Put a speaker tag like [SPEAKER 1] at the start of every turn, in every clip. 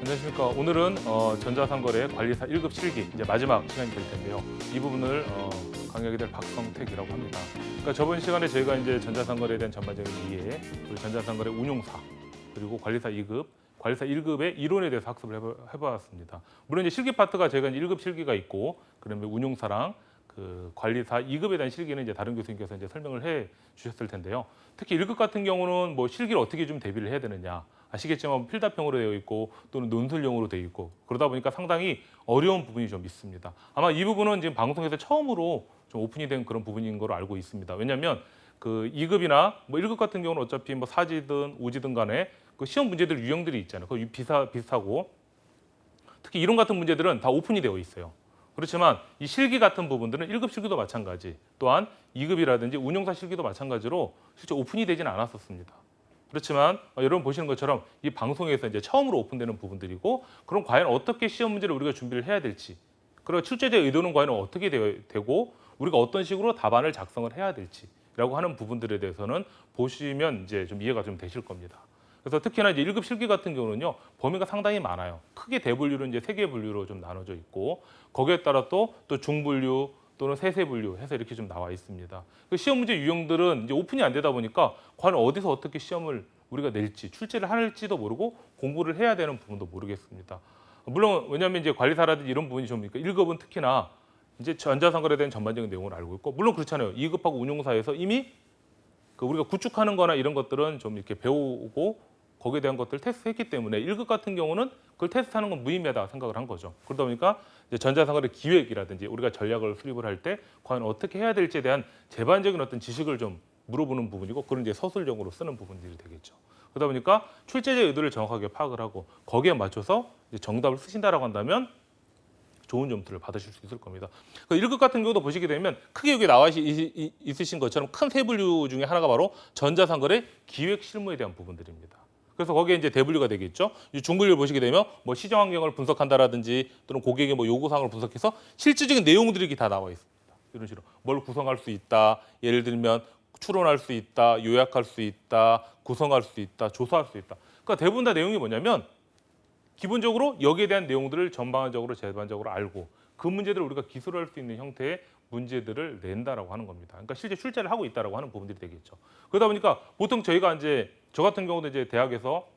[SPEAKER 1] 안녕하십니까. 오늘은 전자상거래 관리사 1급 실기 이제 마지막 시간이 될 텐데요. 이 부분을 강의하게 될 박성택이라고 합니다. 그러니까 저번 시간에 저희가 이제 전자상거래에 대한 전반적인 이해, 그리고 전자상거래 운용사, 그리고 관리사 2급, 관리사 1급의 이론에 대해서 학습을 해봤습니다. 물론 이제 실기 파트가 저희가 이제 1급 실기가 있고, 그다음에 운용사랑 그 관리사 2급에 대한 실기는 이제 다른 교수님께서 이제 설명을 해 주셨을 텐데요. 특히 1급 같은 경우는 뭐 실기를 어떻게 좀 대비를 해야 되느냐. 아시겠지만 필답형으로 되어 있고 또는 논술형으로 되어 있고 그러다 보니까 상당히 어려운 부분이 좀 있습니다. 아마 이 부분은 지금 방송에서 처음으로 좀 오픈이 된 그런 부분인 걸로 알고 있습니다. 왜냐하면 그 2급이나 뭐 1급 같은 경우는 어차피 뭐 사지든 오지든 간에 그 시험 문제들 유형들이 있잖아요. 그 비슷하고 특히 이론 같은 문제들은 다 오픈이 되어 있어요. 그렇지만 이 실기 같은 부분들은 1급 실기도 마찬가지, 또한 2급이라든지 운용사 실기도 마찬가지로 실제 오픈이 되지는 않았었습니다. 그렇지만 여러분 보시는 것처럼 이 방송에서 이제 처음으로 오픈되는 부분들이고, 그럼 과연 어떻게 시험 문제를 우리가 준비를 해야 될지, 그리고 출제자의 의도는 과연 어떻게 되고 우리가 어떤 식으로 답안을 작성을 해야 될지라고 하는 부분들에 대해서는 보시면 이제 좀 이해가 좀 되실 겁니다. 그래서 특히나 이제 1급 실기 같은 경우는요, 범위가 상당히 많아요. 크게 대분류로 이제 3개 분류로 좀 나눠져 있고, 거기에 따라 또 중분류 또는 세세 분류 해서 이렇게 좀 나와 있습니다. 그 시험 문제 유형들은 이제 오픈이 안 되다 보니까 과연 어디서 어떻게 시험을 우리가 낼지, 출제를 할지도 모르고 공부를 해야 되는 부분도 모르겠습니다. 물론 왜냐하면 이제 관리사라든지 이런 부분이 좀 1급은 특히나 이제 전자상거래에 대한 전반적인 내용을 알고 있고, 물론 그렇잖아요. 2급하고 운용사에서 이미 그 우리가 구축하는 거나 이런 것들은 좀 이렇게 배우고 거기에 대한 것들을 테스트했기 때문에 1급 같은 경우는 그걸 테스트하는 건 무의미하다 생각을 한 거죠. 그러다 보니까 이제 전자상거래 기획이라든지 우리가 전략을 수립을 할 때 과연 어떻게 해야 될지에 대한 제반적인 어떤 지식을 좀 물어보는 부분이고, 그런 이제 서술형으로 쓰는 부분들이 되겠죠. 그러다 보니까 출제자의 의도를 정확하게 파악을 하고 거기에 맞춰서 이제 정답을 쓰신다라고 한다면 좋은 점수를 받으실 수 있을 겁니다. 그 1급 같은 경우도 보시게 되면 크게 여기 나와 있으신 것처럼 큰 세 분류 중에 하나가 바로 전자상거래 기획 실무에 대한 부분들입니다. 그래서 거기에 이제 대분류가 되겠죠. 이 중분류를 보시게 되면 뭐 시장 환경을 분석한다라든지 또는 고객의 뭐 요구사항을 분석해서 실질적인 내용들이 다 나와 있습니다. 이런 식으로 뭘 구성할 수 있다. 예를 들면 추론할 수 있다, 요약할 수 있다, 구성할 수 있다, 조사할 수 있다. 그러니까 대부분 다 내용이 뭐냐면 기본적으로 여기에 대한 내용들을 전반적으로 제반적으로 알고 그 문제들을 우리가 기술할 수 있는 형태의 문제들을 낸다라고 하는 겁니다. 그러니까 실제 출제를 하고 있다라고 하는 부분들이 되겠죠. 그러다 보니까 보통 저희가 이제 저 같은 경우도 이제 대학에서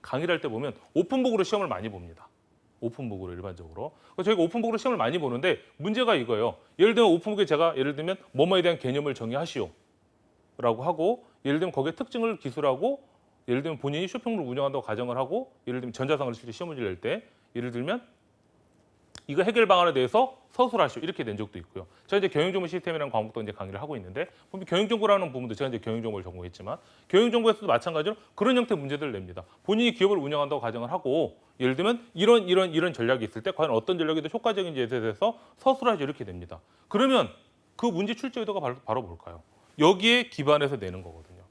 [SPEAKER 1] 강의를 할 때 보면 오픈북으로 시험을 많이 봅니다. 오픈북으로 일반적으로. 그래서 저희가 오픈북으로 시험을 많이 보는데 문제가 이거예요. 예를 들면 오픈북에 제가 예를 들면 뭐뭐에 대한 개념을 정의하시오 라고 하고, 예를 들면 거기에 특징을 기술하고, 예를 들면 본인이 쇼핑몰을 운영한다고 가정을 하고, 예를 들면 전자상거래 실제 시험 문제를 낼 때 예를 들면 이거 해결 방안에 대해서 서술하시오 이렇게 낸 적도 있고요. 제가 이제 경영정보 시스템이라는 과목도 이제 강의를 하고 있는데 보면 경영정보라는 부분도 제가 이제 경영정보를 전공했지만 경영정보에서도 마찬가지로 그런 형태의 문제들을 냅니다. 본인이 기업을 운영한다고 가정을 하고 예를 들면 이런 전략이 있을 때 과연 어떤 전략이 더 효과적인지에 대해서 서술하시오 이렇게 됩니다. 그러면 그 문제 출제 의도가 바로 뭘까요? 여기에 기반해서 내는 거거든요.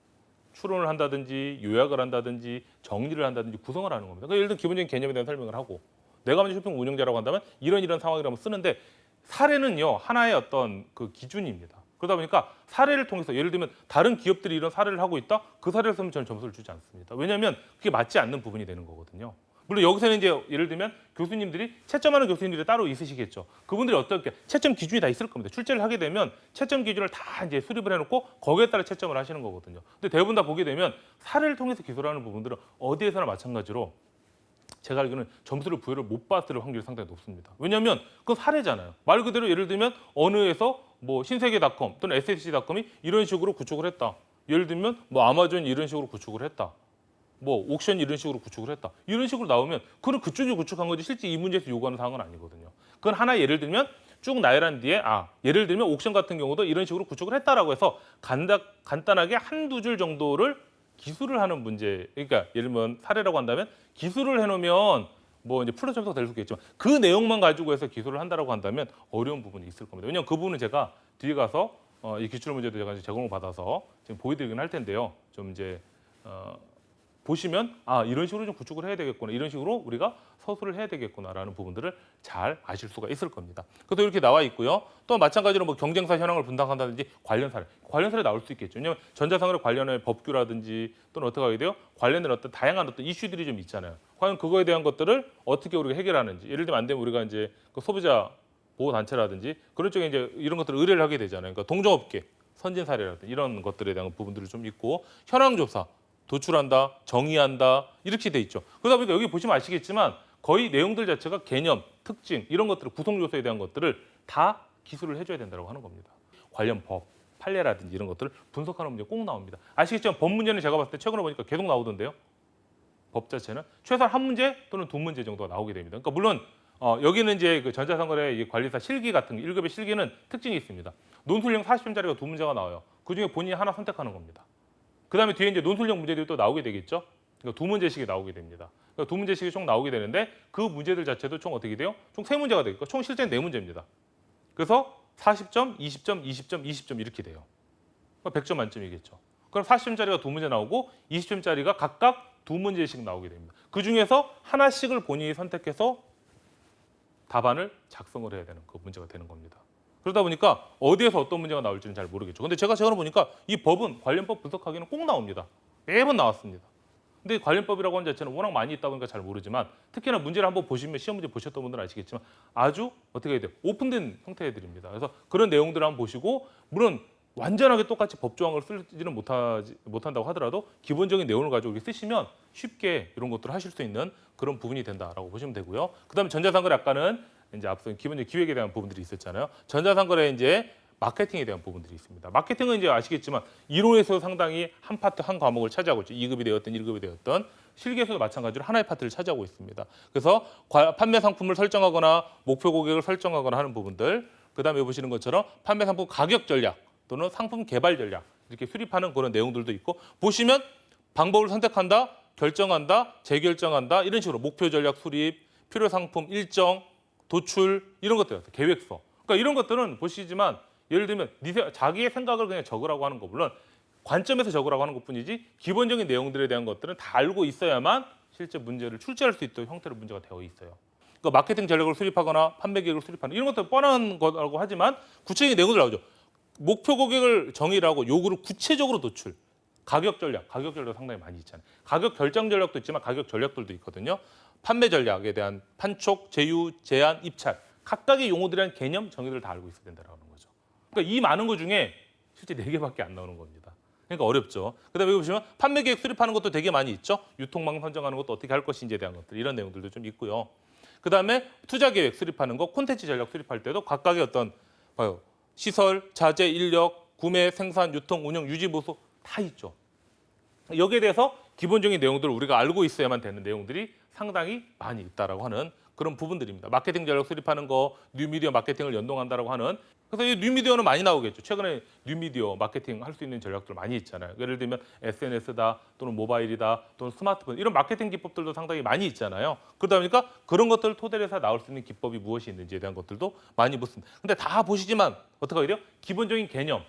[SPEAKER 1] 추론을 한다든지 요약을 한다든지 정리를 한다든지 구성을 하는 겁니다. 그러니까 예를 들면 기본적인 개념에 대한 설명을 하고, 내가 만약 쇼핑 운영자라고 한다면 이런 상황이라면 쓰는데, 사례는요 하나의 어떤 그 기준입니다. 그러다 보니까 사례를 통해서 예를 들면 다른 기업들이 이런 사례를 하고 있다, 그 사례를 쓰면 저는 점수를 주지 않습니다. 왜냐하면 그게 맞지 않는 부분이 되는 거거든요. 물론 여기서는 이제 예를 들면 교수님들이 채점하는 교수님들이 따로 있으시겠죠. 그분들이 어떻게 채점 기준이 다 있을 겁니다. 출제를 하게 되면 채점 기준을 다 이제 수립을 해놓고 거기에 따라 채점을 하시는 거거든요. 근데 대부분 다 보게 되면 사례를 통해서 기술하는 부분들은 어디에서나 마찬가지로 제가 알기로는 점수를 부여를 못 받을 확률이 상당히 높습니다. 왜냐하면 그건 사례잖아요. 말 그대로 예를 들면 어느 에서 뭐 신세계닷컴 또는 SSC닷컴이 이런 식으로 구축을 했다. 예를 들면 뭐 아마존이 이런 식으로 구축을 했다. 뭐 옥션이 이런 식으로 구축을 했다. 이런 식으로 나오면 그건 그쪽이 구축한 거지 실제 이 문제에서 요구하는 사항은 아니거든요. 그건 하나 예를 들면 쭉 나열한 뒤에 예를 들면 옥션 같은 경우도 이런 식으로 구축을 했다라고 해서 간단하게 한두 줄 정도를 기술을 하는 문제, 그러니까 예를 들면 사례라고 한다면 기술을 해놓으면 뭐 이제 플러스 점수가 될 수 있겠지만 그 내용만 가지고 해서 기술을 한다라고 한다면 어려운 부분이 있을 겁니다. 왜냐하면 그 부분은 제가 뒤에 가서 이 기출 문제도 제가 제공을 받아서 지금 보여드리긴 할 텐데요. 좀 이제 보시면 아 이런 식으로 좀 구축을 해야 되겠구나, 이런 식으로 우리가 서술을 해야 되겠구나라는 부분들을 잘 아실 수가 있을 겁니다. 그래서 이렇게 나와 있고요. 또 마찬가지로 뭐 경쟁사 현황을 분석한다든지 관련 사례 나올 수 있겠죠. 왜냐하면 전자상거래 관련해 법규라든지 또는 어떻게 하게 돼요? 관련된 어떤 다양한 어떤 이슈들이 좀 있잖아요. 과연 그거에 대한 것들을 어떻게 우리가 해결하는지, 예를 들면 안 되면 우리가 이제 그 소비자 보호 단체라든지 그런 쪽에 이제 이런 것들을 의뢰를 하게 되잖아요. 그러니까 동종업계 선진 사례라든지 이런 것들에 대한 부분들이 좀 있고, 현황 조사 도출한다, 정의한다 이렇게 돼 있죠. 그러다 보니까 여기 보시면 아시겠지만 거의 내용들 자체가 개념, 특징 이런 것들을 구성 요소에 대한 것들을 다 기술을 해줘야 된다고 하는 겁니다. 관련 법, 판례라든지 이런 것들을 분석하는 문제 꼭 나옵니다. 아시겠지만 법 문제는 제가 봤을 때 최근에 보니까 계속 나오던데요. 법 자체는 최소한 한 문제 또는 두 문제 정도가 나오게 됩니다. 그러니까 물론 여기는 이제 그 전자상거래 관리사 실기 같은 1급의 실기는 특징이 있습니다. 논술형 40점짜리가 두 문제가 나와요. 그중에 본인이 하나 선택하는 겁니다. 그다음에 뒤에 이제 논술형 문제들이 또 나오게 되겠죠. 그러니까 두 문제씩이 나오게 됩니다. 그러니까 두 문제씩이 총 나오게 되는데 그 문제들 자체도 총 어떻게 돼요? 총 세 문제가 되니까 총 실제는 네 문제입니다. 그래서 40점, 20점, 20점, 20점 이렇게 돼요. 그러니까 100점 만점이겠죠. 그럼 40점짜리가 두 문제 나오고 20점짜리가 각각 두 문제씩 나오게 됩니다. 그 중에서 하나씩을 본인이 선택해서 답안을 작성을 해야 되는 그 문제가 되는 겁니다. 그러다 보니까 어디에서 어떤 문제가 나올지는 잘 모르겠죠. 근데 제가 최근에 보니까 이 법은 관련법 분석하기는 꼭 나옵니다. 매번 나왔습니다. 근데 관련법이라고 하는 자체는 워낙 많이 있다 보니까 잘 모르지만, 특히나 문제를 한번 보시면 시험 문제 보셨던 분들은 아시겠지만 아주 어떻게 해야 돼요? 오픈된 형태들입니다. 그래서 그런 내용들을 한번 보시고, 물론 완전하게 똑같이 법 조항을 쓰지는 못한다고 하더라도 기본적인 내용을 가지고 이렇게 쓰시면 쉽게 이런 것들을 하실 수 있는 그런 부분이 된다라고 보시면 되고요. 그다음에 전자상거래 아까는 이제 앞서 기본적인 기획에 대한 부분들이 있었잖아요. 전자상거래 이제 마케팅에 대한 부분들이 있습니다. 마케팅은 이제 아시겠지만 이론에서 상당히 한 파트 한 과목을 차지하고 있죠. 2급이 되었든 1급이 되었든 실기에서도 마찬가지로 하나의 파트를 차지하고 있습니다. 그래서 판매 상품을 설정하거나 목표 고객을 설정하거나 하는 부분들, 그다음에 보시는 것처럼 판매 상품 가격 전략 또는 상품 개발 전략 이렇게 수립하는 그런 내용들도 있고, 보시면 방법을 선택한다, 결정한다, 재결정한다 이런 식으로 목표 전략 수립, 필요 상품 일정, 도출 이런 것들, 계획서. 그러니까 이런 것들은 보시지만 예를 들면 자기의 생각을 그냥 적으라고 하는 거, 물론 관점에서 적으라고 하는 것뿐이지 기본적인 내용들에 대한 것들은 다 알고 있어야만 실제 문제를 출제할 수 있도록 형태로 문제가 되어 있어요. 그러니까 마케팅 전략을 수립하거나 판매 계획을 수립하는 이런 것들 뻔한 거라고 하지만 구체적인 내용들 나오죠. 목표 고객을 정의라고 요구를 구체적으로 도출. 가격 전략도 상당히 많이 있잖아요. 가격 결정 전략도 있지만 가격 전략들도 있거든요. 판매 전략에 대한 판촉, 제휴, 제한, 입찰 각각의 용어들에 대한 개념, 정의를 다 알고 있어야 된다는 거죠. 그러니까 이 많은 것 중에 실제 4개밖에 안 나오는 겁니다. 그러니까 어렵죠. 그다음에 여기 보시면 판매 계획 수립하는 것도 되게 많이 있죠. 유통망 선정하는 것도 어떻게 할 것인지에 대한 것들, 이런 내용들도 좀 있고요. 그다음에 투자 계획 수립하는 거, 콘텐츠 전략 수립할 때도 각각의 어떤 시설, 자재, 인력, 구매, 생산, 유통, 운영, 유지, 보수 다 있죠. 여기에 대해서 기본적인 내용들을 우리가 알고 있어야만 되는 내용들이 상당히 많이 있다라고 하는 그런 부분들입니다. 마케팅 전략 수립하는 거, 뉴미디어 마케팅을 연동한다라고 하는, 그래서 이 뉴미디어는 많이 나오겠죠. 최근에 뉴미디어 마케팅 할 수 있는 전략들 많이 있잖아요. 예를 들면 SNS다, 또는 모바일이다, 또는 스마트폰 이런 마케팅 기법들도 상당히 많이 있잖아요. 그러다 보니까 그런 것들을 토대로 해서 나올 수 있는 기법이 무엇이 있는지에 대한 것들도 많이 묻습니다. 근데 다 보시지만 어떻게 하게 돼요? 기본적인 개념,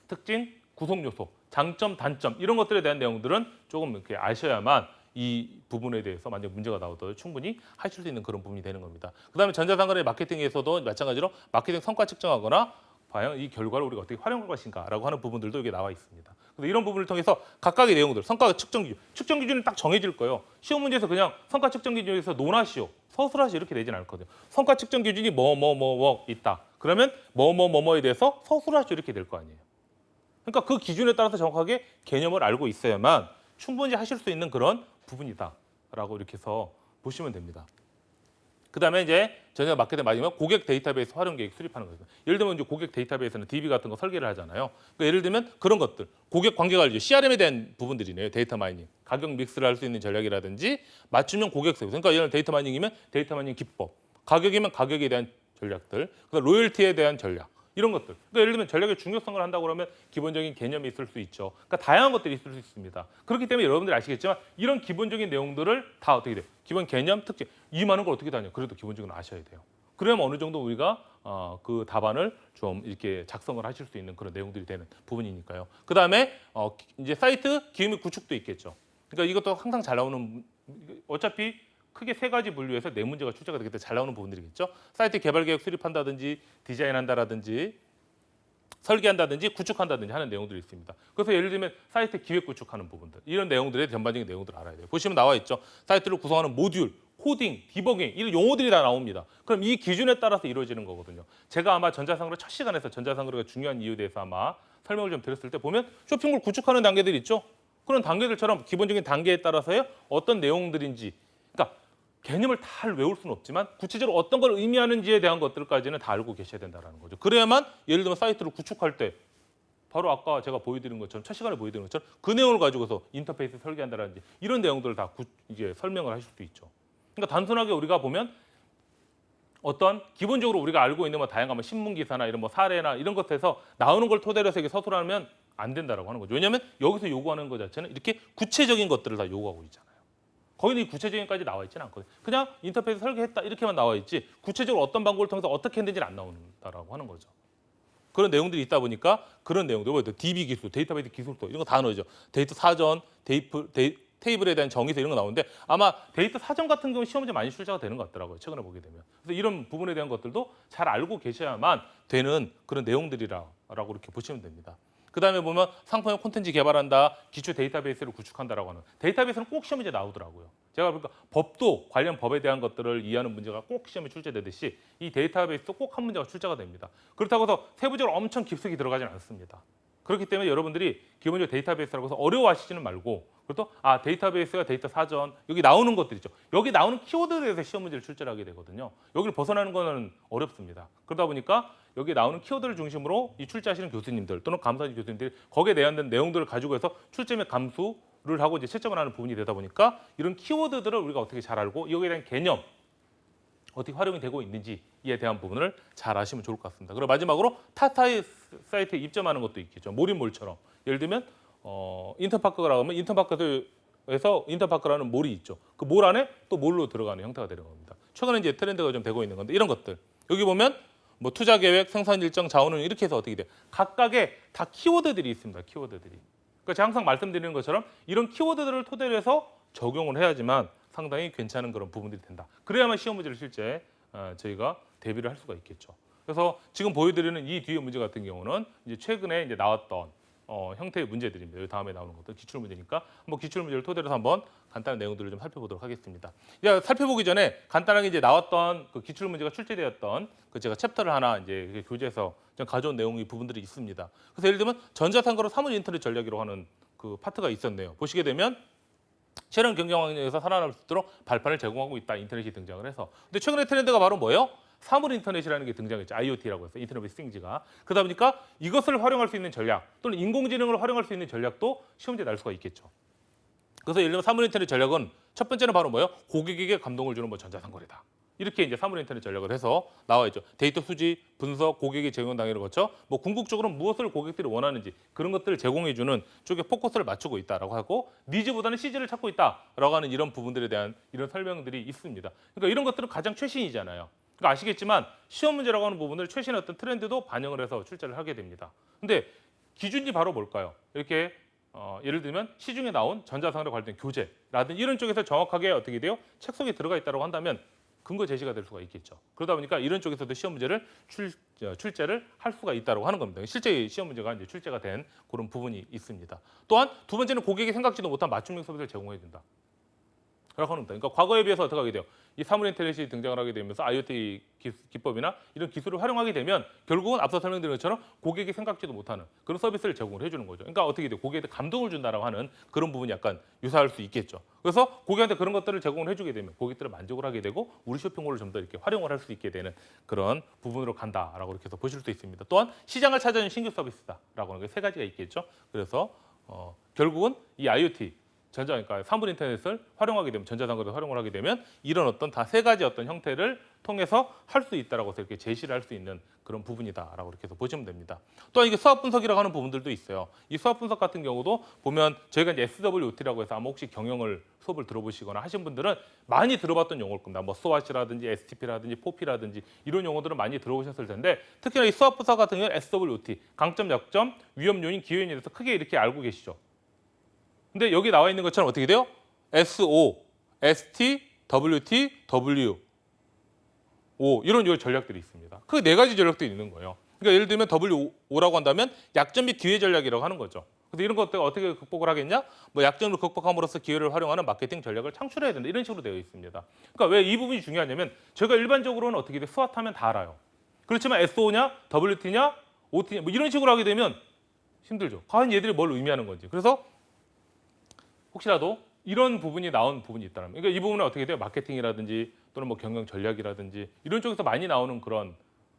[SPEAKER 1] 특징, 구성 요소, 장점, 단점 이런 것들에 대한 내용들은 조금 이렇게 아셔야만 이 부분에 대해서 만약 문제가 나오더라도 충분히 하실 수 있는 그런 부분이 되는 겁니다. 그다음에 전자상거래 마케팅에서도 마찬가지로 마케팅 성과 측정하거나 과연 이 결과를 우리가 어떻게 활용할 것인가라고 하는 부분들도 여기 나와 있습니다. 그래서 이런 부분을 통해서 각각의 내용들, 성과 측정 기준, 측정 기준은 딱 정해질 거예요. 시험 문제에서 그냥 성과 측정 기준에서 논하시오, 서술하시오 이렇게 되진 않거든요. 성과 측정 기준이 뭐 있다. 그러면 뭐에 대해서 서술하시오 이렇게 될 거 아니에요. 그러니까 그 기준에 따라서 정확하게 개념을 알고 있어야만 충분히 하실 수 있는 그런 부분이다라고 이렇게 해서 보시면 됩니다. 그다음에 이제 전자 마케팅 마지막 고객 데이터베이스 활용 계획 수립하는 거죠. 예를 들면 이제 고객 데이터베이스는 DB 같은 거 설계를 하잖아요. 그러니까 예를 들면 그런 것들, 고객 관계 관리, CRM에 대한 부분들이네요. 데이터 마이닝, 가격 믹스를 할 수 있는 전략이라든지 맞춤형 고객 서비스. 그러니까 예를 들면 데이터 마이닝이면 데이터 마이닝 기법, 가격이면 가격에 대한 전략들, 그다음 로열티에 대한 전략. 이런 것들. 그러니까 예를 들면 전략의 중요성을 한다고 그러면 기본적인 개념이 있을 수 있죠. 그러니까 다양한 것들이 있을 수 있습니다. 그렇기 때문에 여러분들이 아시겠지만 이런 기본적인 내용들을 다 어떻게 돼요? 기본 개념, 특징. 이 많은 걸 어떻게 다녀요? 그래도 기본적으로 아셔야 돼요. 그러면 어느 정도 우리가 그 답안을 좀 이렇게 작성을 하실 수 있는 그런 내용들이 되는 부분이니까요. 그다음에 이제 사이트 기획 및 구축도 있겠죠. 그러니까 이것도 항상 잘 나오는 어차피 크게 세 가지 분류해서 네 문제가 출제가 되기 때문에 잘 나오는 부분들이겠죠. 사이트 개발 계획 수립한다든지 디자인한다라든지 설계한다든지 구축한다든지 하는 내용들이 있습니다. 그래서 예를 들면 사이트 기획 구축하는 부분들 이런 내용들의 전반적인 내용들을 알아야 돼요. 보시면 나와 있죠. 사이트를 구성하는 모듈, 코딩, 디버깅 이런 용어들이 다 나옵니다. 그럼 이 기준에 따라서 이루어지는 거거든요. 제가 아마 전자상거래 첫 시간에서 전자상거래가 중요한 이유에 대해서 아마 설명을 좀 드렸을 때 보면 쇼핑몰 구축하는 단계들 있죠. 그런 단계들처럼 기본적인 단계에 따라서의 어떤 내용들인지 그러니까 개념을 다 외울 수는 없지만 구체적으로 어떤 걸 의미하는지에 대한 것들까지는 다 알고 계셔야 된다는 거죠. 그래야만 예를 들면 사이트를 구축할 때 바로 아까 제가 보여드린 것처럼 첫 시간에 보여드린 것처럼 그 내용을 가지고서 인터페이스 설계한다든지 이런 내용들을 다 이제 설명을 하실 수 있죠. 그러니까 단순하게 우리가 보면 어떤 기본적으로 우리가 알고 있는 뭐 다양한 뭐 신문 기사나 이런 뭐 사례나 이런 것에서 나오는 걸 토대로 해서 이게 서술하면 안 된다라고 하는 거죠. 왜냐하면 여기서 요구하는 것 자체는 이렇게 구체적인 것들을 다 요구하고 있잖아요. 거기는 이 구체적인까지 나와 있지는 않거든요. 그냥 인터페이스 설계했다 이렇게만 나와 있지 구체적으로 어떤 방법을 통해서 어떻게 했는지는 안 나온다라고 하는 거죠. 그런 내용들이 있다 보니까 그런 내용들, 뭐 DB 기술, 데이터베이스 기술도 이런 거 다 넣어죠. 데이터 사전, 테이블에 대한 정의서 이런 거 나오는데 아마 데이터 사전 같은 경우 시험 문제 많이 출제가 되는 것 같더라고요. 최근에 보게 되면. 그래서 이런 부분에 대한 것들도 잘 알고 계셔야만 되는 그런 내용들이라고 이렇게 보시면 됩니다. 그다음에 보면 상품형 콘텐츠 개발한다, 기초 데이터베이스를 구축한다라고 하는 데이터베이스는 꼭 시험 문제 나오더라고요. 제가 보니까 법도 관련 법에 대한 것들을 이해하는 문제가 꼭 시험에 출제되듯이 이 데이터베이스도 꼭 한 문제가 출제가 됩니다. 그렇다고 해서 세부적으로 엄청 깊숙이 들어가지는 않습니다. 그렇기 때문에 여러분들이 기본적으로 데이터베이스라고 해서 어려워하시지는 말고 그리고 또 데이터베이스가 데이터 사전 여기 나오는 것들 있죠. 여기 나오는 키워드에 대해서 시험 문제를 출제를 하게 되거든요. 여기를 벗어나는 거는 어렵습니다. 그러다 보니까 여기 나오는 키워드를 중심으로 이 출제하시는 교수님들 또는 감사진 교수님들이 거기에 대한 내용들을 가지고 해서 출제 및 감수를 하고 이제 채점을 하는 부분이 되다 보니까 이런 키워드들을 우리가 어떻게 잘 알고 여기에 대한 개념 어떻게 활용이 되고 있는지에 대한 부분을 잘 아시면 좋을 것 같습니다. 그리고 마지막으로 타타의 사이트에 입점하는 것도 있겠죠. 몰인몰처럼. 예를 들면 인터파크라고 하면 인터파크에서 인터파크라는 몰이 있죠. 그 몰 안에 또 몰로 들어가는 형태가 되는 겁니다. 최근에 이제 트렌드가 좀 되고 있는 건데 이런 것들. 여기 보면 뭐 투자 계획, 생산 일정, 자원은 이렇게 해서 어떻게 돼요? 각각의 다 키워드들이 있습니다. 키워드들이. 그러니까 제가 항상 말씀드리는 것처럼 이런 키워드들을 토대로 해서 적용을 해야지만 상당히 괜찮은 그런 부분들이 된다. 그래야만 시험 문제를 실제 저희가 대비를 할 수가 있겠죠. 그래서 지금 보여드리는 이 뒤에 문제 같은 경우는 이제 최근에 이제 나왔던 형태의 문제들입니다. 여기 다음에 나오는 것들 기출 문제니까 한번 기출 문제를 토대로 해서 한번 간단한 내용들을 좀 살펴보도록 하겠습니다. 살펴보기 전에 간단하게 이제 나왔던 그 기출 문제가 출제되었던 그 제가 챕터를 하나 이제 교재에서 좀 가져온 내용이 부분들이 있습니다. 그래서 예를 들면 전자상거래 사무직 인터넷 전략이라고 하는 그 파트가 있었네요. 보시게 되면 새로운 경쟁 환경에서 살아남을 수 있도록 발판을 제공하고 있다. 인터넷이 등장을 해서. 근데 최근에 트렌드가 바로 뭐예요? 사물 인터넷이라는 게 등장했죠. IoT라고 해서 인터넷 오브 띵즈가. 그러다 보니까 이것을 활용할 수 있는 전략 또는 인공지능을 활용할 수 있는 전략도 시험지에 날 수가 있겠죠. 그래서 예를 들면 사물 인터넷 전략은 첫 번째는 바로 뭐예요? 고객에게 감동을 주는 뭐 전자상거래다. 이렇게 이제 사물 인터넷 전략을 해서 나와 있죠. 데이터 수집, 분석, 고객이 제공 단계를 거쳐 뭐 궁극적으로 무엇을 고객들이 원하는지 그런 것들을 제공해 주는 쪽에 포커스를 맞추고 있다라고 하고 니즈보다는 시즈를 찾고 있다라고 하는 이런 부분들에 대한 이런 설명들이 있습니다. 그러니까 이런 것들은 가장 최신이잖아요. 그러니까 아시겠지만 시험 문제라고 하는 부분을 최신의 어떤 트렌드도 반영을 해서 출제를 하게 됩니다. 근데 기준이 바로 뭘까요? 이렇게 예를 들면 시중에 나온 전자상거래 관련된 교재라든지 이런 쪽에서 정확하게 어떻게 돼요? 책 속에 들어가 있다고 한다면 근거 제시가 될 수가 있겠죠. 그러다 보니까 이런 쪽에서도 시험 문제를 출제를 할 수가 있다고 하는 겁니다. 실제 시험 문제가 이제 출제가 된 그런 부분이 있습니다. 또한 두 번째는 고객이 생각지도 못한 맞춤형 서비스를 제공해 준다. 라고 합니다. 그러니까 과거에 비해서 어떻게 하게 돼요? 이 사물 인터넷이 등장을 하게 되면서 IoT 기법이나 이런 기술을 활용하게 되면 결국은 앞서 설명드린 것처럼 고객이 생각지도 못하는 그런 서비스를 제공을 해주는 거죠. 그러니까 어떻게 돼요? 고객한테 감동을 준다라고 하는 그런 부분이 약간 유사할 수 있겠죠. 그래서 고객한테 그런 것들을 제공을 해주게 되면 고객들을 만족을 하게 되고 우리 쇼핑몰을 좀 더 이렇게 활용을 할 수 있게 되는 그런 부분으로 간다라고 이렇게 해서 보실 수 있습니다. 또한 시장을 찾아낸 신규 서비스다라고 하는 게 세 가지가 있겠죠. 그래서 결국은 이 IoT 그러니까 사물 인터넷을 활용하게 되면 전자상거래를 활용을 하게 되면 이런 어떤 다 세 가지 어떤 형태를 통해서 할 수 있다라고 해서 이렇게 제시를 할 수 있는 그런 부분이다라고 이렇게 해서 보시면 됩니다. 또한 이게 수학 분석이라고 하는 부분들도 있어요. 이 수학 분석 같은 경우도 보면 저희가 이제 SWOT라고 해서 아마 혹시 경영을 수업을 들어보시거나 하신 분들은 많이 들어봤던 용어일 겁니다. 뭐 스왓이라든지 STP라든지 포피라든지 이런 용어들은 많이 들어보셨을 텐데 특히나 이 수학 분석 같은 경우는 SWOT 강점, 약점, 위험 요인, 기회 요인에 대해서 크게 이렇게 알고 계시죠. 근데 여기 나와 있는 것처럼 어떻게 돼요? SO, ST, WT, WO 이런 전략들이 있습니다. 그 네 가지 전략들이 있는 거예요. 그러니까 예를 들면 WO라고 한다면 약점 및 기회 전략이라고 하는 거죠. 그래서 이런 것들 어떻게 극복을 하겠냐? 뭐 약점을 극복함으로써 기회를 활용하는 마케팅 전략을 창출해야 된다. 이런 식으로 되어 있습니다. 그러니까 왜 이 부분이 중요하냐면 저희가 일반적으로는 어떻게 돼? 스왓하면 다 알아요. 그렇지만 SO냐, WT냐, OT냐 뭐 이런 식으로 하게 되면 힘들죠. 과연 얘들이 뭘 의미하는 건지. 그래서 혹시라도 이런 부분이 나온 부분이 있다면, 그러니까 이 부분은 어떻게 돼요? 마케팅이라든지 또는 뭐 경영 전략이라든지 이런 쪽에서 많이 나오는 그런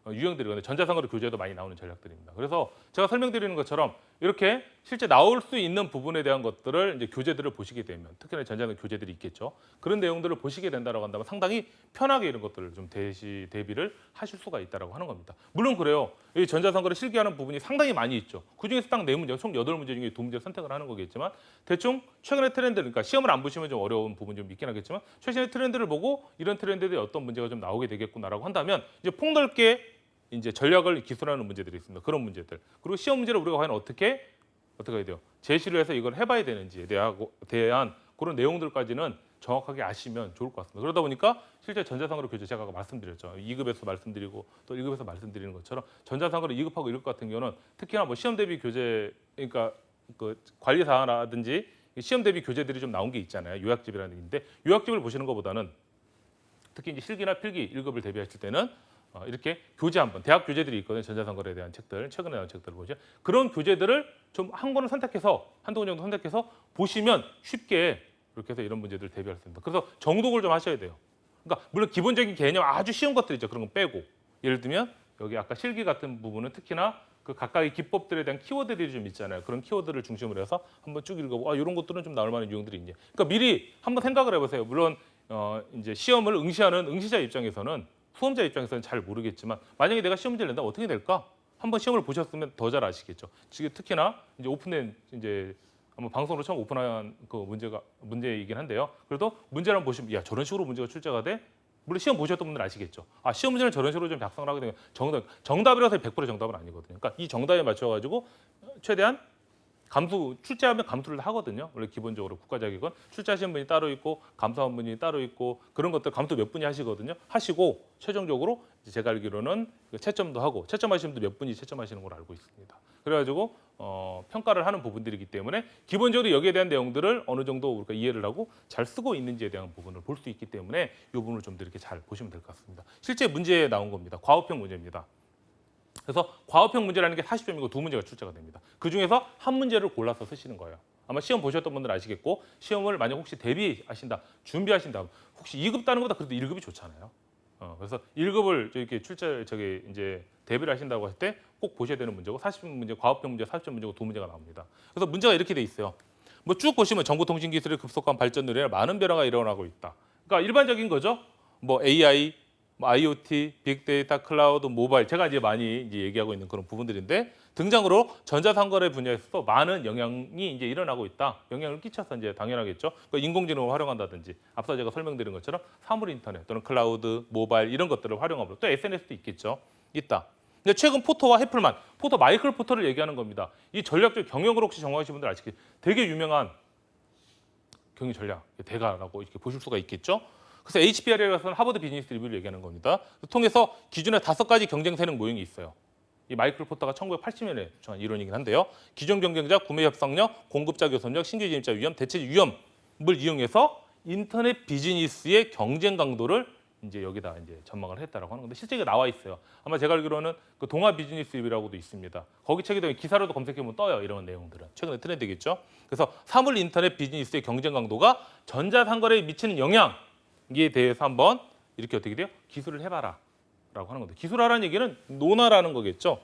[SPEAKER 1] 유형들이거든요. 전자상거래 교재도 많이 나오는 전략들입니다. 그래서 제가 설명드리는 것처럼 이렇게 실제 나올 수 있는 부분에 대한 것들을 이제 교재들을 보시게 되면, 특히나 전자상거래 교재들이 있겠죠. 그런 내용들을 보시게 된다라고 한다면 상당히 편하게 이런 것들을 좀 대비를 하실 수가 있다라고 하는 겁니다. 물론 그래요. 이 전자상거래 실기하는 부분이 상당히 많이 있죠. 그중에서 딱 4문제, 총 8문제 중에 2문제 선택을 하는 거겠지만 대충 최근의 트렌드, 그러니까 시험을 안 보시면 좀 어려운 부분이 좀 있긴 하겠지만 최신의 트렌드를 보고 이런 트렌드에 어떤 문제가 좀 나오게 되겠구나라고 한다면 이제 폭넓게 이제 전략을 기술하는 문제들이 있습니다. 그런 문제들. 그리고 시험 문제를 우리가 과연 어떻게 해야 돼요? 제시를 해서 이걸 해봐야 되는지에 대한 그런 내용들까지는 정확하게 아시면 좋을 것 같습니다. 그러다 보니까 실제 전자상거래 교재 제가 아까 말씀드렸죠. 2급에서 말씀드리고 또 1급에서 말씀드리는 것처럼 전자상거래 2급하고 1급 같은 경우는 특히나 뭐 시험 대비 교재, 그러니까 그 관리사라든지 시험 대비 교재들이 좀 나온 게 있잖아요. 요약집이라는 게 있는데 요약집을 보시는 것보다는 특히 이제 실기나 필기 1급을 대비하실 때는 이렇게 교재 한번, 대학 교재들이 있거든요. 전자상거래에 대한 책들, 최근에 나온 책들을 보죠. 그런 교재들을 좀 한 권을 선택해서 한두 권 정도 선택해서 보시면 쉽게 이렇게 해서 이런 문제들을 대비할 수 있습니다. 그래서 정독을 좀 하셔야 돼요. 그러니까 물론 기본적인 개념 아주 쉬운 것들 있죠. 그런 거 빼고 예를 들면 여기 아까 실기 같은 부분은 특히나 그 각각의 기법들에 대한 키워드들이 좀 있잖아요. 그런 키워드를 중심으로 해서 한번 쭉 읽어보고 이런 것들은 좀 나올 만한 유형들이 있냐. 그러니까 미리 한번 생각을 해보세요. 물론 이제 시험을 응시하는 응시자 입장에서는 수험자 입장에서는 잘 모르겠지만 만약에 내가 시험 문제를 낸다면 어떻게 될까? 한번 시험을 보셨으면 더 잘 아시겠죠. 지금 특히나 이제 오픈된 이제 아마 방송으로 처음 오픈한 그 문제이긴 한데요. 그래도 문제를 한번 보시면 야 저런 식으로 문제가 출제가 돼? 물론 시험 보셨던 분들 아시겠죠. 시험 문제를 저런 식으로 좀 작성을 하게 되면 정답이라서 100% 정답은 아니거든요. 그러니까 이 정답에 맞춰가지고 최대한 출제하면 감수를 하거든요. 원래 기본적으로 국가자격은 출제하시는 분이 따로 있고 감수한 분이 따로 있고 그런 것들 감수 몇 분이 하시거든요. 하시고 최종적으로 제가 알기로는 채점도 하고 채점하시는 분도 몇 분이 채점하시는 걸로 알고 있습니다. 그래가지고 평가를 하는 부분들이기 때문에 기본적으로 여기에 대한 내용들을 어느 정도 우리가 이해를 하고 잘 쓰고 있는지에 대한 부분을 볼 수 있기 때문에 이 부분을 좀 더 이렇게 잘 보시면 될 것 같습니다. 실제 문제에 나온 겁니다. 과업형 문제입니다. 그래서 과업형 문제라는 게 40점이고 2문제가 출제가 됩니다. 그중에서 한 문제를 골라서 쓰시는 거예요. 아마 시험 보셨던 분들 아시겠고 시험을 만약 혹시 대비하신다, 준비하신다, 혹시 2급 따는 것보다 그래도 1급이 좋잖아요. 그래서 1급을 이렇게 이제 대비를 하신다고 할 때 꼭 보셔야 되는 문제고 40점 문제, 과업형 문제 40점 문제고 2문제가 나옵니다. 그래서 문제가 이렇게 돼 있어요. 뭐 쭉 보시면 정보통신기술의 급속한 발전으로 인해 많은 변화가 일어나고 있다. 그러니까 일반적인 거죠. 뭐 AI, IoT, 빅데이터, 클라우드, 모바일 제가 이제 많이 이제 얘기하고 있는 그런 부분들인데 등장으로 전자상거래 분야에서도 많은 영향이 이제 일어나고 있다. 영향을 끼쳐서 이제 당연하겠죠. 그러니까 인공지능을 활용한다든지 앞서 제가 설명드린 것처럼 사물 인터넷 또는 클라우드, 모바일 이런 것들을 활용하고 또 SNS도 있겠죠. 있다. 근데 최근 포토와 해플만, 포토 마이클 포토를 얘기하는 겁니다. 이 전략적 경영을 혹시 전공하시는 분들 아시겠죠? 되게 유명한 경영 전략 대가라고 이렇게 보실 수가 있겠죠. 그래서 HBR이라서는 하버드 비즈니스 리뷰를 얘기하는 겁니다. 통해서 기존에 5가지 경쟁 세력 모형이 있어요. 이 마이클 포터가 1980년에 주장한 이론이긴 한데요. 기존 경쟁자, 구매 협상력, 공급자 교섭력, 신규 진입자 위험, 대체 위험을 이용해서 인터넷 비즈니스의 경쟁 강도를 이제 여기다 이제 전망을 했다라고 하는 건데 실제 이게 나와 있어요. 아마 제가 알기로는 그 동아 비즈니스 리뷰라고도 있습니다. 거기 책에도 기사로도 검색해보면 떠요. 이런 내용들은 최근에 트렌드겠죠. 그래서 사물 인터넷 비즈니스의 경쟁 강도가 전자상거래에 미치는 영향에 대해서 한번 이렇게 어떻게 돼요? 기술을 해봐라 라고 하는 건데 기술하라는 얘기는 논하라는 거겠죠.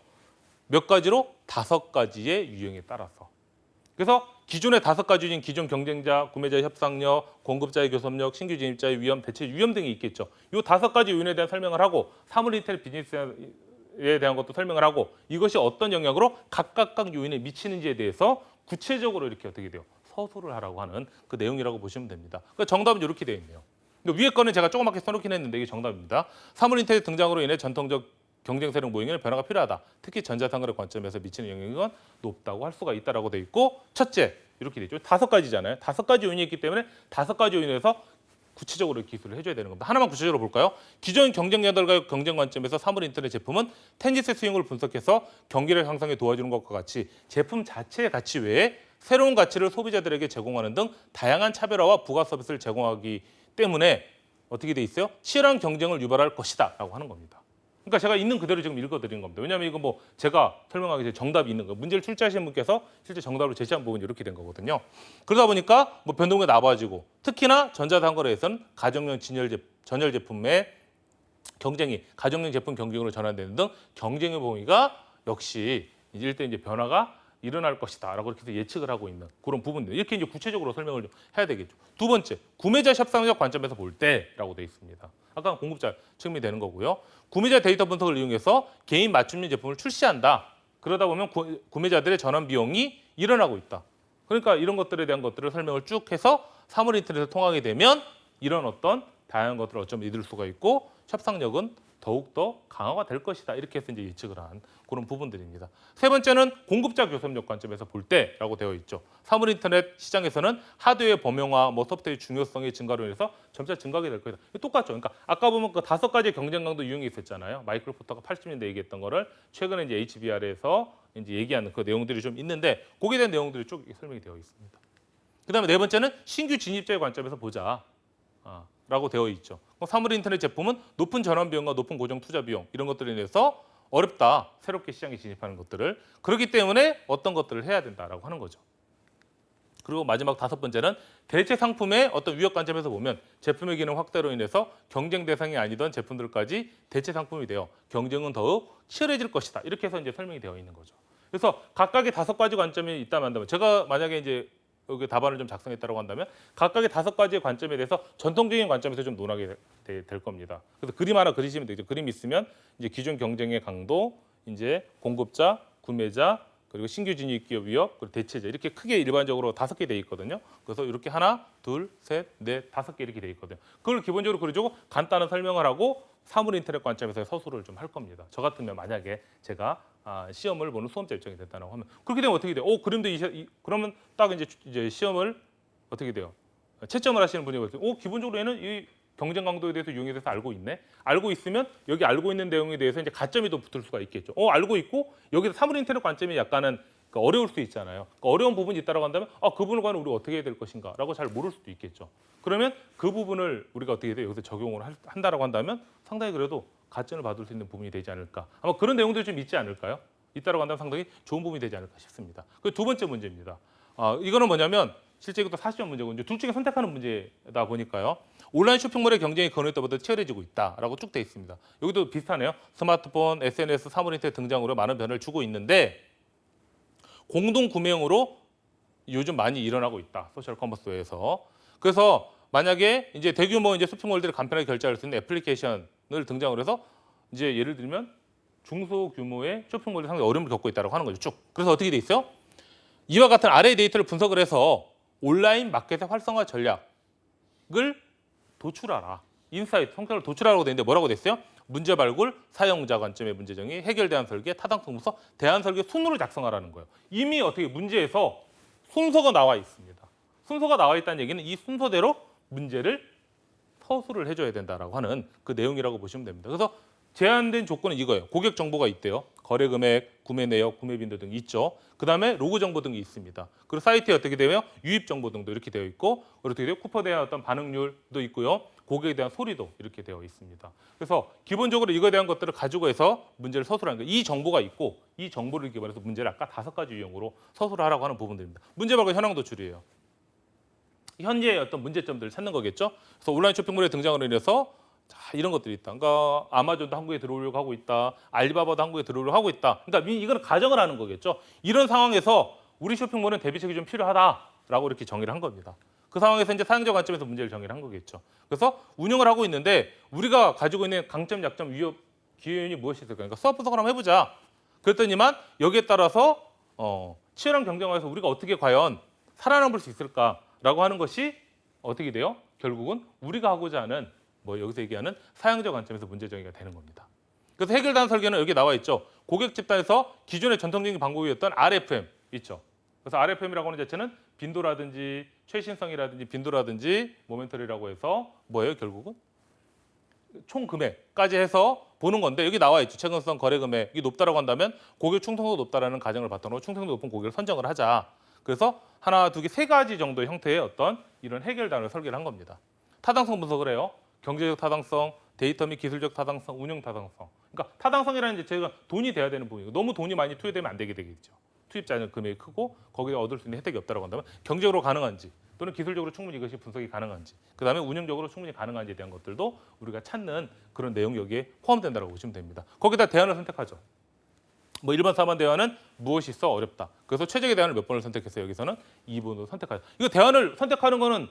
[SPEAKER 1] 몇 가지로 5가지의 유형에 따라서. 그래서 기존의 5가지 중 기존 경쟁자, 구매자의 협상력, 공급자의 교섭력, 신규 진입자의 위험, 대체 위험 등이 있겠죠. 이 5가지 요인에 대한 설명을 하고 사물 인터넷 비즈니스에 대한 것도 설명을 하고 이것이 어떤 영향으로 각각 요인에 미치는지에 대해서 구체적으로 이렇게 어떻게 돼요? 서술을 하라고 하는 그 내용이라고 보시면 됩니다. 그러니까 정답은 이렇게 되어 있네요. 위에 거는 제가 조그맣게 써놓긴 했는데 이게 정답입니다. 사물 인터넷 등장으로 인해 전통적 경쟁 세력 모형에는 변화가 필요하다. 특히 전자상거래 관점에서 미치는 영향은 높다고 할 수가 있다라고 돼 있고 첫째, 이렇게 되죠. 5가지잖아요. 5가지 요인이 있기 때문에 5가지 요인에서 구체적으로 기술을 해줘야 되는 겁니다. 하나만 구체적으로 볼까요? 기존 경쟁자들과의 경쟁 관점에서 사물 인터넷 제품은 텐지스 스윙을 분석해서 경기력 향상에 도와주는 것과 같이 제품 자체의 가치 외에 새로운 가치를 소비자들에게 제공하는 등 다양한 차별화와 부가 서비스를 제공하기 때문에 어떻게 돼 있어요? 치열한 경쟁을 유발할 것이다 라고 하는 겁니다. 그러니까 제가 있는 그대로 지금 읽어드리는 겁니다. 왜냐하면 이거 뭐 제가 설명하기 전에 정답이 있는 거, 문제를 출제하신 분께서 실제 정답을 제시한 부분이 이렇게 된 거거든요. 그러다 보니까 뭐 변동이 나빠지고 특히나 전자상거래에서는 가정용 전열 제품의 경쟁이 가정용 제품 경쟁으로 전환되는 등 경쟁의 범위가 역시 이럴 때 이제 변화가 일어날 것이다라고 이렇게 예측을 하고 있는 그런 부분들 이렇게 이제 구체적으로 설명을 좀 해야 되겠죠. 두 번째, 구매자 협상력 관점에서 볼 때라고 돼 있습니다. 아까 공급자 측면이 되는 거고요. 구매자 데이터 분석을 이용해서 개인 맞춤형 제품을 출시한다. 그러다 보면 구매자들의 전환 비용이 일어나고 있다. 그러니까 이런 것들에 대한 것들을 설명을 쭉 해서 사물 인터넷을 통하게 되면 이런 어떤 다양한 것들을 어쩌면 이룰 수가 있고 협상력은 더욱더 강화가 될 것이다. 이렇게 해서 이제 예측을 한 그런 부분들입니다. 세 번째는 공급자 교섭력 관점에서 볼 때라고 되어 있죠. 사물 인터넷 시장에서는 하드웨어 범용화, 소프트웨어 중요성의 증가로 인해서 점차 증가하게 될 것이다. 똑같죠. 그러니까 아까 보면 그 5가지 경쟁 강도 유형이 있었잖아요. 마이크로소프트가 80년대 얘기했던 거를 최근에 이제 HBR에서 이제 얘기하는 그 내용들이 좀 있는데 거기에 대한 내용들이 쭉 설명이 되어 있습니다. 그다음에 네 번째는 신규 진입자의 관점에서 보자. 라고 되어 있죠. 사물 인터넷 제품은 높은 전환 비용과 높은 고정 투자 비용 이런 것들에 대해서 어렵다. 새롭게 시장에 진입하는 것들을. 그렇기 때문에 어떤 것들을 해야 된다라고 하는 거죠. 그리고 마지막 5번째는 대체 상품의 어떤 위협 관점에서 보면 제품의 기능 확대로 인해서 경쟁 대상이 아니던 제품들까지 대체 상품이 되어 경쟁은 더욱 치열해질 것이다. 이렇게 해서 이제 설명이 되어 있는 거죠. 그래서 각각의 5가지 관점이 있다면 한다면 제가 만약에 이제 여기 답안을 좀 작성했다고 한다면 각각의 5가지의 관점에 대해서 전통적인 관점에서 좀 논하게 될 겁니다. 그래서 그림 하나 그리시면 되죠. 그림 있으면 이제 기존 경쟁의 강도, 이제 공급자, 구매자, 그리고 신규 진입 기업 위협, 그리고 대체자 이렇게 크게 일반적으로 5개 돼 있거든요. 그래서 이렇게 하나, 둘, 셋, 넷, 5개 이렇게 돼 있거든요. 그걸 기본적으로 그려주고 간단한 설명을 하고 사물 인터넷 관점에서 서술을 좀 할 겁니다. 저 같으면 만약에 제가 시험을 보는 수험자 입장이 됐다고 하면 그렇게 되면 어떻게 돼요? 그림도 그러면 딱 이제 시험을 어떻게 돼요? 채점을 하시는 분이 보세요. 기본적으로 얘는 이 경쟁 강도에 대해서 유형에 대해서 알고 있네. 알고 있으면 여기 알고 있는 내용에 대해서 이제 가점이 더 붙을 수가 있겠죠. 알고 있고 여기서 사물 인터넷 관점이 약간은 어려울 수 있잖아요. 어려운 부분이 있다고 한다면 그 부분을 과연 우리가 어떻게 해야 될 것인가라고 잘 모를 수도 있겠죠. 그러면 그 부분을 우리가 어떻게 돼요? 여기서 적용을 한다라고 한다면 상당히 그래도 가점을 받을 수 있는 부분이 되지 않을까. 아마 그런 내용들이 좀 있지 않을까요? 있다라고 한다면 상당히 좋은 부분이 되지 않을까 싶습니다. 그 두 번째 문제입니다. 이거는 뭐냐면 실제 이것도 40점 문제고 이제 둘 중에 선택하는 문제다 보니까요. 온라인 쇼핑몰의 경쟁이 그 어느 때보다 치열해지고 있다라고 쭉 돼 있습니다. 여기도 비슷하네요. 스마트폰, SNS, 사물 인터넷 등장으로 많은 변화를 주고 있는데 공동 구매형으로 요즘 많이 일어나고 있다. 소셜 커머스에서. 그래서 만약에 이제 대규모 이제 쇼핑몰들이 간편하게 결제할 수 있는 애플리케이션을 등장을 해서 이제 예를 들면 중소 규모의 쇼핑몰들이 상당히 어려움을 겪고 있다고 하는 거죠. 쭉. 그래서 어떻게 돼 있어요? 이와 같은 아래의 데이터를 분석을 해서 온라인 마켓의 활성화 전략을 도출하라. 인사이트, 성격을 도출하라고 되어 있는데 뭐라고 됐어요? 문제 발굴, 사용자 관점의 문제 정의, 해결 대안 설계, 타당성 분석, 대안 설계 순으로 작성하라는 거예요. 이미 어떻게 문제에서 순서가 나와 있습니다. 순서가 나와 있다는 얘기는 이 순서대로 문제를 서술을 해줘야 된다라고 하는 그 내용이라고 보시면 됩니다. 그래서 제한된 조건은 이거예요. 고객 정보가 있대요. 거래 금액, 구매 내역, 구매 빈도 등이 있죠. 그다음에 로그 정보 등이 있습니다. 그리고 사이트에 어떻게 되면 유입 정보 등도 이렇게 되어 있고, 어떻게 돼요? 쿠폰에 대한 어떤 반응률도 있고요. 고객에 대한 소리도 이렇게 되어 있습니다. 그래서 기본적으로 이거에 대한 것들을 가지고 해서 문제를 서술하는 거예요. 이 정보가 있고 이 정보를 기반해서 문제를 아까 5가지 유형으로 서술을 하라고 하는 부분들입니다. 문제 발굴 현황 도출이에요. 현재의 어떤 문제점들을 찾는 거겠죠. 그래서 온라인 쇼핑몰의 등장으로 인해서 이런 것들이 있다. 그러니까 아마존도 한국에 들어오려고 하고 있다. 알리바바도 한국에 들어오려고 하고 있다. 그러니까 이거는 가정을 하는 거겠죠. 이런 상황에서 우리 쇼핑몰은 대비책이 좀 필요하다라고 이렇게 정의를 한 겁니다. 그 상황에서 이제 사용자 관점에서 문제를 정의를 한 거겠죠. 그래서 운영을 하고 있는데 우리가 가지고 있는 강점, 약점, 위협, 기회이 무엇이 있을까? 그러니까 수업 분석을 한번 해보자. 그랬더니만 여기에 따라서 치열한 경쟁에서 우리가 어떻게 과연 살아남을 수 있을까라고 하는 것이 어떻게 돼요? 결국은 우리가 하고자 하는 여기서 얘기하는 사용자 관점에서 문제 정의가 되는 겁니다. 그래서 해결단 설계는 여기 나와 있죠. 고객 집단에서 기존의 전통적인 방법이었던 RFM 있죠. 그래서 RFM이라고 하는 자체는 빈도라든지 최신성이라든지 빈도라든지 모멘터리라고 해서 뭐예요? 결국은 총 금액까지 해서 보는 건데 여기 나와 있죠. 최근성 거래 금액이 높다라고 한다면 고객 충성도 높다라는 가정을 바탕으로 충성도 높은 고객을 선정을 하자. 그래서 하나, 두 개, 세 가지 정도의 형태의 어떤 이런 해결단을 설계를 한 겁니다. 타당성 분석을 해요. 경제적 타당성, 데이터 및 기술적 타당성, 운영 타당성. 그러니까 타당성이라는 자체가 돈이 돼야 되는 부분이고 너무 돈이 많이 투여되면 안 되게 되겠죠. 투입자는 금액이 크고 거기에 얻을 수 있는 혜택이 없다고 한다면 경제적으로 가능한지 또는 기술적으로 충분히 이것이 분석이 가능한지 그다음에 운영적으로 충분히 가능한지에 대한 것들도 우리가 찾는 그런 내용이 여기에 포함된다고 보시면 됩니다. 거기다 대안을 선택하죠. 뭐 1번, 4번 대안은 무엇이 있어 어렵다. 그래서 최적의 대안을 몇 번을 선택했어요. 여기서는 2번으로 선택하죠. 이거 대안을 선택하는 거는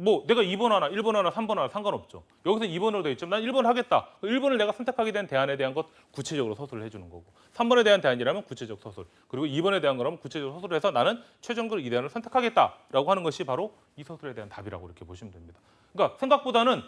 [SPEAKER 1] 뭐 내가 2번 하나, 1번 하나, 3번 하나 상관없죠. 여기서 2번으로 돼 있죠. 난 1번 하겠다. 1번을 내가 선택하게 된 대안에 대한 것 구체적으로 서술을 해주는 거고 3번에 대한 대안이라면 구체적 서술 그리고 2번에 대한 거라면 구체적 서술을 해서 나는 최종적으로 이 대안을 선택하겠다라고 하는 것이 바로 이 서술에 대한 답이라고 이렇게 보시면 됩니다. 그러니까 생각보다는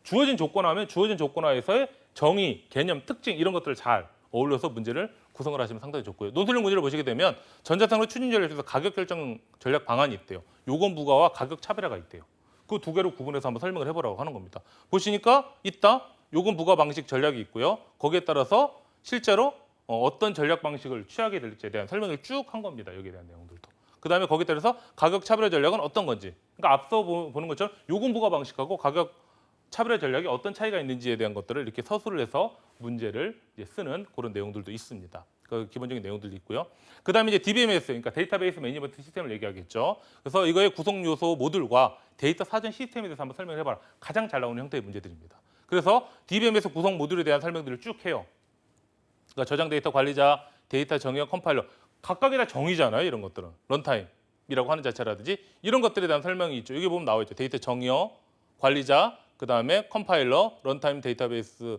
[SPEAKER 1] 주어진 조건하면 주어진 조건하에서의 정의, 개념, 특징 이런 것들을 잘 어울려서 문제를 구성을 하시면 상당히 좋고요. 논술형 문제를 보시게 되면 전자상으로 추진 전략에서 가격 결정 전략 방안이 있대요. 요건 부과와 가격 차별화가 있대요. 그 두 개로 구분해서 한번 설명을 해보라고 하는 겁니다. 보시니까 있다. 요건 부과 방식 전략이 있고요. 거기에 따라서 실제로 어떤 전략 방식을 취하게 될지에 대한 설명을 쭉 한 겁니다. 여기에 대한 내용들도. 그다음에 거기에 따라서 가격 차별화 전략은 어떤 건지. 그러니까 앞서 보는 것처럼 요건 부과 방식하고 가격 차별화 전략이 어떤 차이가 있는지에 대한 것들을 이렇게 서술을 해서 문제를 이제 쓰는 그런 내용들도 있습니다. 그 기본적인 내용들도 있고요. 그다음에 이제 DBMS, 그러니까 데이터베이스 매니지먼트 시스템을 얘기하겠죠. 그래서 이거의 구성 요소 모듈과 데이터 사전 시스템에 대해서 한번 설명을 해봐라. 가장 잘 나오는 형태의 문제들입니다. 그래서 DBMS 구성 모듈에 대한 설명들을 쭉 해요. 그러니까 저장 데이터 관리자, 데이터 정의와 컴파일러 각각에 다 정의잖아요. 이런 것들은 런타임이라고 하는 자체라든지 이런 것들에 대한 설명이 있죠. 여기 보면 나와 있죠. 데이터 정의어, 관리자, 그다음에 컴파일러, 런타임 데이터베이스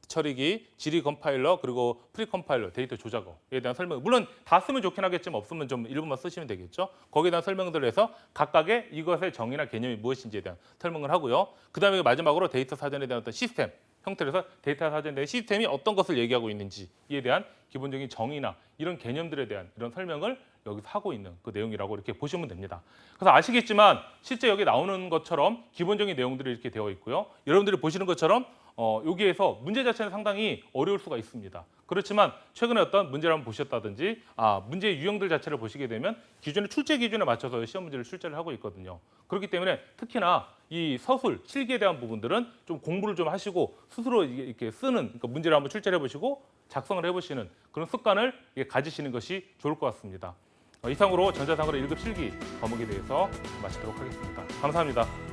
[SPEAKER 1] 처리기, 지리 컴파일러, 그리고 프리 컴파일러, 데이터 조작어에 대한 설명. 물론 다 쓰면 좋긴 하겠지만 없으면 좀 일부만 쓰시면 되겠죠. 거기에 대한 설명들을 해서 각각의 이것의 정의나 개념이 무엇인지에 대한 설명을 하고요. 그다음에 마지막으로 데이터 사전에 대한 어떤 시스템 형태로서 데이터 사전에 대한 시스템이 어떤 것을 얘기하고 있는지에 대한 기본적인 정의나 이런 개념들에 대한 이런 설명을 여기서 하고 있는 그 내용이라고 이렇게 보시면 됩니다. 그래서 아시겠지만 실제 여기 나오는 것처럼 기본적인 내용들이 이렇게 되어 있고요. 여러분들이 보시는 것처럼 여기에서 문제 자체는 상당히 어려울 수가 있습니다. 그렇지만 최근에 어떤 문제를 한번 보셨다든지 문제의 유형들 자체를 보시게 되면 기존의 출제 기준에 맞춰서 시험 문제를 출제를 하고 있거든요. 그렇기 때문에 특히나 이 서술, 실기에 대한 부분들은 좀 공부를 좀 하시고 스스로 이렇게 쓰는 그러니까 문제를 한번 출제를 해보시고 작성을 해보시는 그런 습관을 가지시는 것이 좋을 것 같습니다. 이상으로 전자상으로 1급 실기 과목에 대해서 마치도록 하겠습니다. 감사합니다.